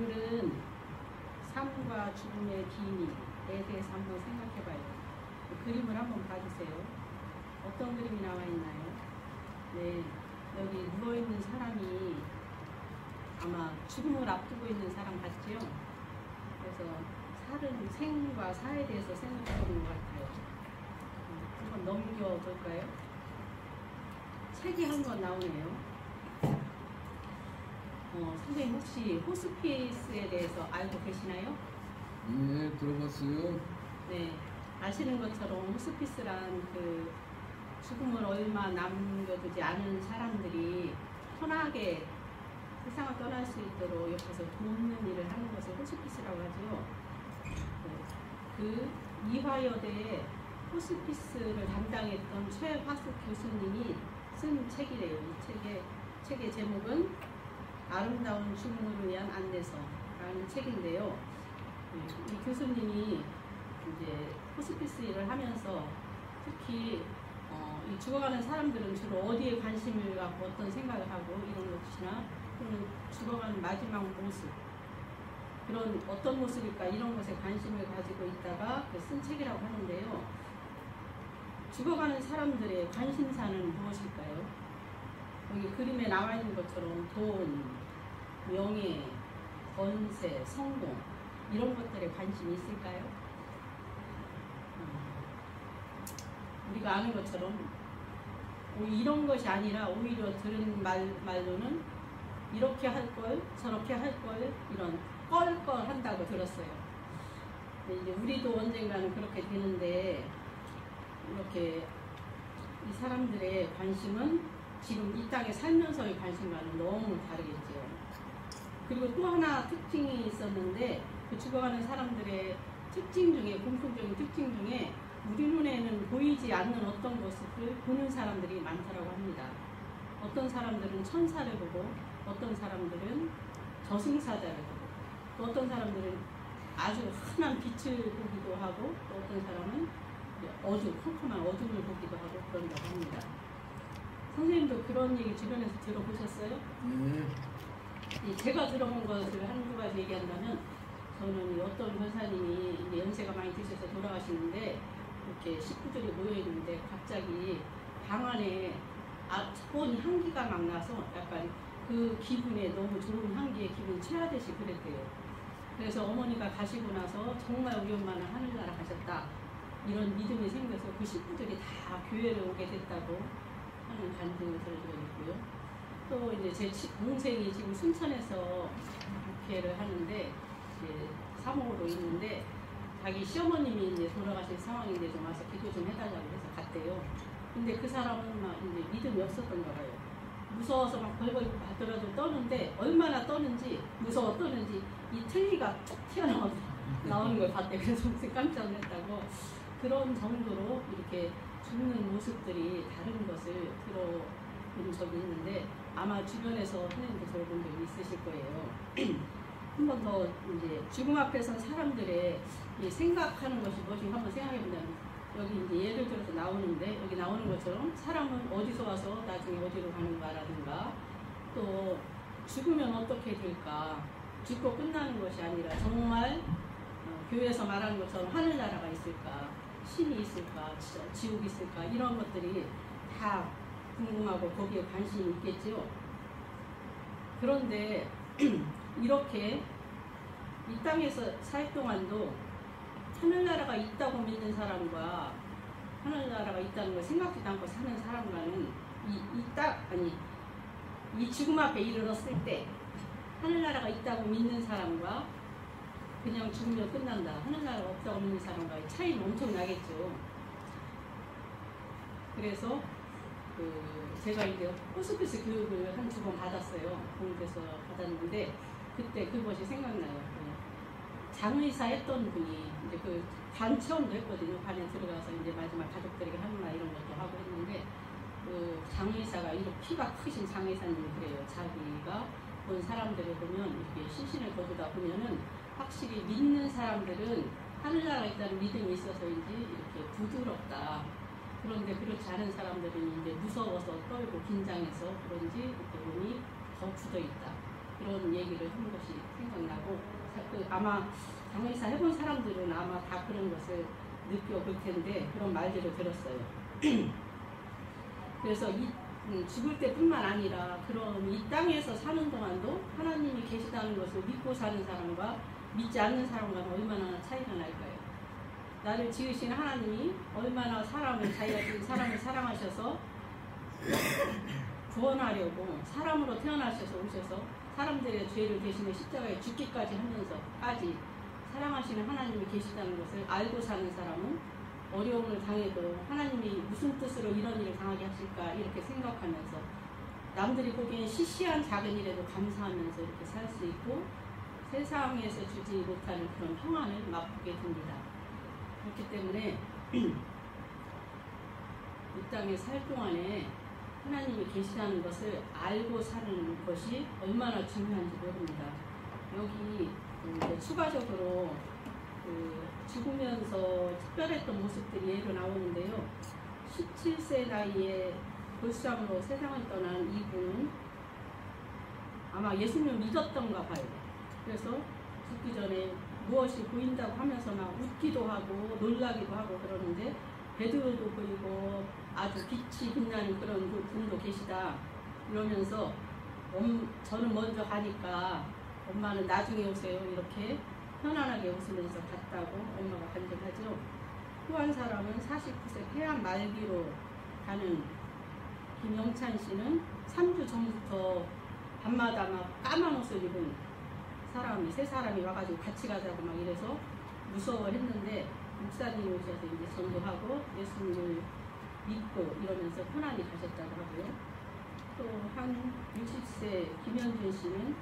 오늘은 삶과 죽음의 비밀에 대해서 한번 생각해봐요. 그 그림을 한번 봐주세요. 어떤 그림이 나와 있나요? 네, 여기 누워있는 사람이 아마 죽음을 앞두고 있는 사람 같지요? 그래서 생과 사에 대해서 생각해보는 것 같아요. 한번 넘겨볼까요? 책이 한 권 나오네요. 선생님 혹시 호스피스에 대해서 알고 계시나요? 예, 들어봤어요. 네, 아시는 것처럼 호스피스란 그 죽음을 얼마 남겨두지 않은 사람들이 편하게 세상을 떠날 수 있도록 옆에서 돕는 일을 하는 것을 호스피스라고 하죠. 그 이화여대에 호스피스를 담당했던 최화숙 교수님이 쓴 책이래요. 이 책의 제목은 아름다운 죽음을 위한 안내서라는 책인데요. 이 교수님이 이제 호스피스 일을 하면서 특히 이 죽어가는 사람들은 주로 어디에 관심을 갖고 어떤 생각을 하고 이런 것이나 또는 죽어가는 마지막 모습, 그런 어떤 모습일까 이런 것에 관심을 가지고 있다가 쓴 책이라고 하는데요. 죽어가는 사람들의 관심사는 무엇일까요? 여기 그림에 나와 있는 것처럼 돈, 명예, 권세, 성공 이런 것들에 관심이 있을까요? 우리가 아는 것처럼 이런 것이 아니라 오히려 들은 말로는 이렇게 할 걸, 저렇게 할 걸, 이런 껄껄 한다고 들었어요. 이제 우리도 언젠가는 그렇게 되는데 이렇게 이 사람들의 관심은 지금 이 땅에 살면서의 관심과는 너무 다르겠죠. 그리고 또 하나 특징이 있었는데 그 죽어가는 사람들의 특징 중에 공통적인 특징 중에 우리 눈에는 보이지 않는 어떤 모습을 보는 사람들이 많다고 합니다. 어떤 사람들은 천사를 보고 어떤 사람들은 저승사자를 보고 또 어떤 사람들은 아주 환한 빛을 보기도 하고 또 어떤 사람은 컴컴한 어둠을 보기도 하고 그런다고 합니다. 선생님도 그런 얘기 주변에서 들어보셨어요? 제가 들어본 것을 한두 가지 얘기한다면 저는 어떤 권사님이 이제 연세가 많이 드셔서 돌아가시는데 이렇게 식구들이 모여있는데 갑자기 방 안에 좋은 향기가 막 나서 약간 그 기분에 너무 좋은 향기에 기분이 취하듯이 그랬대요. 그래서 어머니가 가시고 나서 정말 우리 엄마는 하늘나라 가셨다 이런 믿음이 생겨서 그 식구들이 다 교회를 오게 됐다고 하는 간증을 들어있고요. 또 이제 제 동생이 지금 순천에서 목회를 하는데 이제 사모로 있는데 자기 시어머님이 이제 돌아가신 상황인데 좀 와서 기도 좀 해달라고 해서 갔대요. 근데 그 사람은 막 이제 믿음이 없었던가 봐요. 무서워서 막 벌벌 하더라도 떠는데 얼마나 떠는지 무서워 떠는지 이 틀니가 쭉 튀어나오는 걸 봤대. 그래서 깜짝 놀랐다고. 그런 정도로 이렇게 죽는 모습들이 다른 것을 들어본 적이 있는데 아마 주변에서 선생님도 들어본 적이 있으실 거예요. 한 번 더 이제 죽음 앞에선 사람들의 생각하는 것이 무엇인지 한번 생각해 보면 여기 이제 예를 들어서 나오는데 여기 나오는 것처럼 사람은 어디서 와서 나중에 어디로 가는가라든가 또 죽으면 어떻게 될까 죽고 끝나는 것이 아니라 정말 교회에서 말하는 것처럼 하늘나라가 있을까 신이 있을까 지옥이 있을까 이런 것들이 다 궁금하고 거기에 관심이 있겠죠. 그런데 이렇게 이 땅에서 살 동안도 하늘나라가 있다고 믿는 사람과 하늘나라가 있다는 걸 생각지도 않고 사는 사람과는 이 죽음 앞에 이르렀을 때 하늘나라가 있다고 믿는 사람과 그냥 죽으면 끝난다 하늘나라가 없다고 믿는 사람과의 차이는 엄청 나겠죠. 그래서 제가 이제 호스피스 교육을 한 2번 받았어요. 공부해서 받았는데 그때 그것이 생각나요. 장의사 했던 분이 이제 그 간 체험도 했거든요. 반에 들어가서 이제 마지막 가족들에게 하는 말 이런 것도 하고 했는데 그 장의사가 이렇게 키가 크신 장의사님이 그래요. 자기가 본 사람들을 보면 이렇게 시신을 거두다 보면은 확실히 믿는 사람들은 하늘나라에 있다는 믿음이 있어서인지 이렇게 부드럽다. 그런데 그렇지 않은 사람들은 이제 무서워서 떨고 긴장해서 그런지 이렇게 몸이 더 굳어 있다. 그런 얘기를 한 것이 생각나고 아마 장례사 해본 사람들은 아마 다 그런 것을 느껴볼 텐데 그런 말들을 들었어요. 그래서 죽을 때뿐만 아니라 그런 이 땅에서 사는 동안도 하나님이 계시다는 것을 믿고 사는 사람과 믿지 않는 사람과는 얼마나 차이가 날까요? 나를 지으신 하나님이 얼마나 자기가 지은 사람을 사랑하셔서 구원하려고 사람으로 태어나셔서 오셔서 사람들의 죄를 대신해 십자가에 죽기까지 하면서까지 사랑하시는 하나님이 계시다는 것을 알고 사는 사람은 어려움을 당해도 하나님이 무슨 뜻으로 이런 일을 당하게 하실까 이렇게 생각하면서 남들이 보기엔 시시한 작은 일에도 감사하면서 이렇게 살 수 있고 세상에서 주지 못하는 그런 평안을 맛보게 됩니다. 그렇기 때문에 이 땅에 살 동안에 하나님이 계시다는 것을 알고 사는 것이 얼마나 중요한지 모릅니다. 여기 추가적으로 죽으면서 특별했던 모습들이 예로 나오는데요. 17세 나이에 불상으로 세상을 떠난 이분은 아마 예수님을 믿었던가 봐요. 그래서 죽기 전에 무엇이 보인다고 하면서 막 웃기도 하고 놀라기도 하고 그러는데 베드로도 보이고 아주 빛이 빛나는 그런 분도 계시다 이러면서 저는 먼저 가니까 엄마는 나중에 오세요 이렇게 편안하게 웃으면서 갔다고 엄마가 간증하죠. 또 한 사람은 49세 폐암 말기로 가는 김영찬 씨는 3주 전부터 밤마다 막 까만 옷을 입은 사람이 세 사람이 와가지고 같이 가자고 막 이래서 무서워했는데 목사님이 오셔서 이제 전도하고 예수님을 믿고 이러면서 편안히 가셨다고 하고요. 또 한 60세 김현준 씨는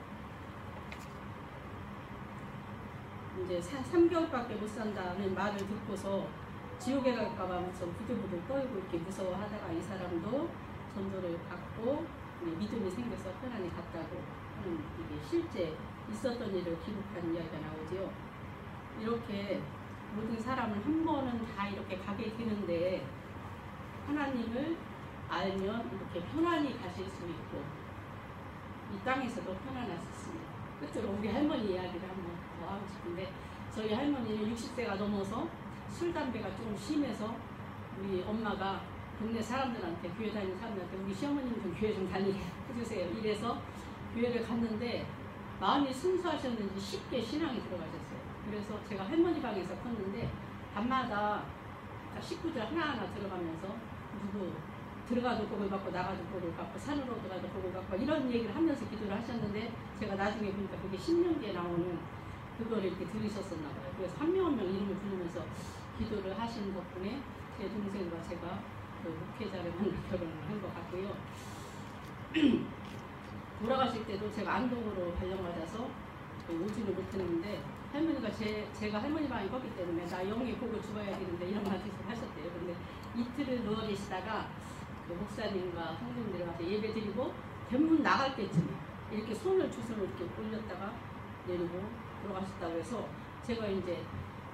이제 3개월밖에 못 산다는 말을 듣고서 지옥에 갈까봐 무슨 부들부들 떨고 이렇게 무서워하다가 이 사람도 전도를 받고 믿음이 생겨서 편안히 갔다고 하는 이게 실제 있었던 일을 기록한 이야기가 나오지요. 이렇게 모든 사람은 한 번은 다 이렇게 가게 되는데 하나님을 알면 이렇게 편안히 가실 수 있고 이 땅에서도 편안할 수 있습니다. 끝으로 우리 할머니 이야기를 한번 더 하고 싶은데 저희 할머니는 60세가 넘어서 술, 담배가 조금 심해서 우리 엄마가 동네 사람들한테 교회 다니는 사람들한테 우리 시어머님 좀 교회 좀 다니게 해주세요. 이래서 교회를 갔는데 마음이 순수하셨는지 쉽게 신앙이 들어가셨어요. 그래서 제가 할머니 방에서 컸는데 밤마다 식구들 하나하나 들어가면서 누구 들어가도 복을 받고 나가도 복을 받고 산으로 들어가도 복을 받고 이런 얘기를 하면서 기도를 하셨는데 제가 나중에 보니까 그게 신명기에 나오는 그거를 이렇게 들으셨었나 봐요. 그래서 한 명 한 명 이름을 부르면서 기도를 하신 덕분에 제 동생과 제가 그 목회자를 만나 결혼을 한 것 같고요. 돌아가실 때도 제가 안동으로 발령받아서 오지를 못했는데 할머니가 제가 할머니 방에 컸기 때문에 나 영의 복을 주어야 되는데 이런 말을 하셨대요. 근데 이틀을 누워 계시다가 그 목사님과 성도님들 와서 예배 드리고 대문 나갈 때쯤에 이렇게 손을 두 손을 이렇게 올렸다가 내리고 들어가셨다고 해서 제가 이제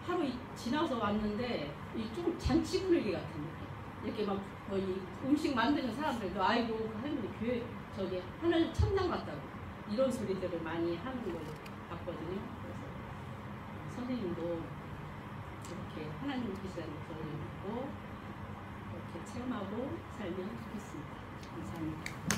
하루 지나서 왔는데 좀 잔치 분위기 같은 느낌. 이렇게 막 이 음식 만드는 사람들도 아이고 그 할머니 교회 저기 하늘 천당 같다고 이런 소리들을 많이 하는 걸 봤거든요. 그래서 선생님도 이렇게 하나님 계시다는 것을 믿고 이렇게 체험하고 살면 좋겠습니다. 감사합니다.